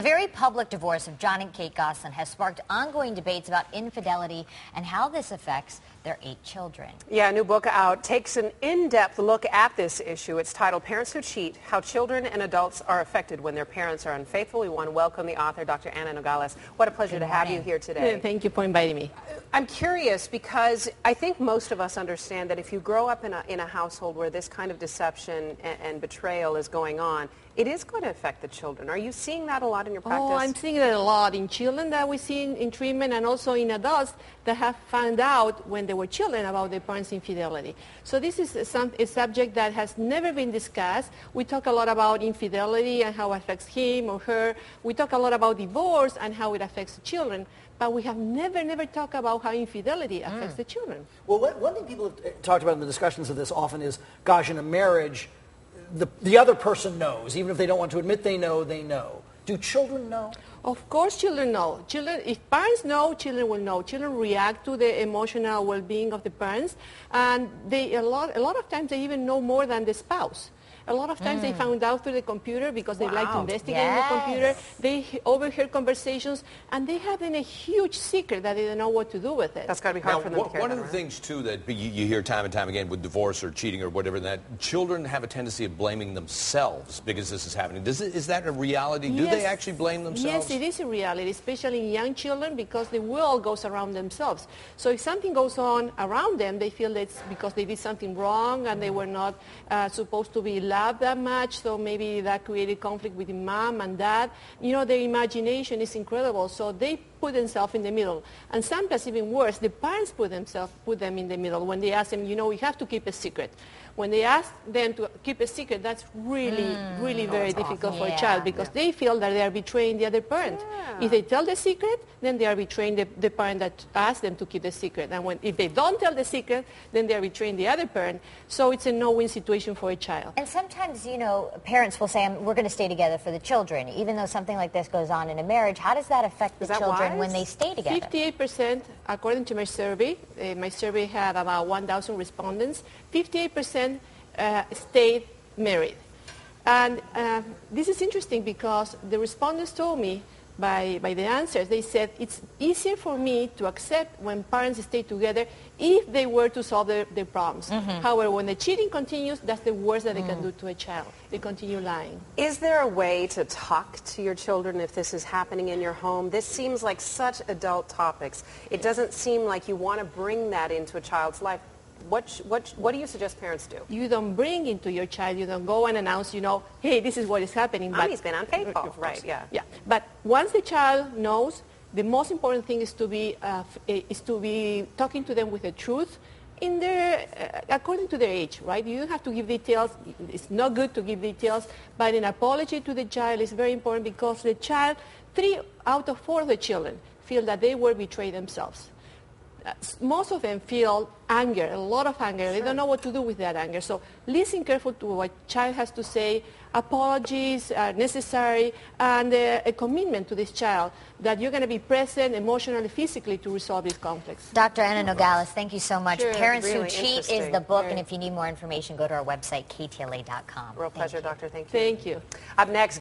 The very public divorce of John and Kate Gosselin has sparked ongoing debates about infidelity and how this affects their 8 children. Yeah, a new book out takes an in-depth look at this issue. It's titled Parents Who Cheat, How Children and Adults Are Affected When Their Parents Are Unfaithful. We want to welcome the author, Dr. Anna Nogales. What a pleasure to have you here today. Thank you for inviting me. I'm curious because I think most of us understand that if you grow up in a household where this kind of deception and betrayal is going on, it is going to affect the children. Are you seeing that a lot in your practice? Oh, I'm seeing that a lot in children that we see in treatment, and also in adults that have found out when they were children about their parents' infidelity. So this is a subject that has never been discussed. We talk a lot about infidelity and how it affects him or her. We talk a lot about divorce and how it affects the children. But we have never talked about how infidelity affects the children. Well, one thing people have talked about in the discussions of this often is, gosh, in a marriage, the other person knows. Even if they don't want to admit they know, they know. Do children know? Of course children know. Children, if parents know, children will know. Children react to the emotional well-being of the parents, and a lot of times they even know more than the spouse. A lot of times they found out through the computer because they like to investigate in the computer. They overhear conversations, and they have a huge secret that they don't know what to do with it. That's got to be hard for them to carry. One of the things, too, that you hear time and time again with divorce or cheating or whatever, that children have a tendency of blaming themselves because this is happening. Is that a reality? Yes. Do they actually blame themselves? Yes, it is a reality, especially in young children, because the world goes around themselves. So if something goes on around them, they feel that it's because they did something wrong and they were not supposed to be loved that much, so maybe that created conflict with mom and dad. You know, their imagination is incredible, so they put themselves in the middle. And sometimes even worse, the parents put them in the middle when they ask them, you know, we have to keep a secret. When they ask them to keep a secret, that's really very difficult for a child, because they feel that they are betraying the other parent. If they tell the secret, then they are betraying the parent that asked them to keep the secret. And if they don't tell the secret, then they are betraying the other parent. So it's a no-win situation for a child. And sometimes, you know, parents will say, we're going to stay together for the children. Even though something like this goes on in a marriage, how does that affect the children when they stay together? 58%, according to my survey had about 1,000 respondents, 58% stayed married. And this is interesting because the respondents told me by the answers, they said it's easier for me to accept when parents stay together if they were to solve their problems. However, when the cheating continues, that's the worst that they can do to a child. They continue lying. Is there a way to talk to your children if this is happening in your home? This seems like such adult topics. It doesn't seem like you want to bring that into a child's life. What do you suggest parents do? You don't bring into your child, you don't go and announce, you know, hey, this is what is happening. Mommy's been unfaithful. Right, yeah. But once the child knows, the most important thing is to be talking to them with the truth in according to their age, right? You don't have to give details. It's not good to give details, but an apology to the child is very important, because the child, 3 out of 4 of the children feel that they were betrayed themselves. Most of them feel anger, a lot of anger. They don't know what to do with that anger. So listen carefully to what child has to say. Apologies are necessary, and a commitment to this child that you're going to be present emotionally, physically to resolve these conflicts. Dr. Anna Nogales, thank you so much. Sure, Parents really Who Cheat is the book, and if you need more information, go to our website, KTLA.com. Real pleasure, Doctor. Thank you. Thank you. Up next.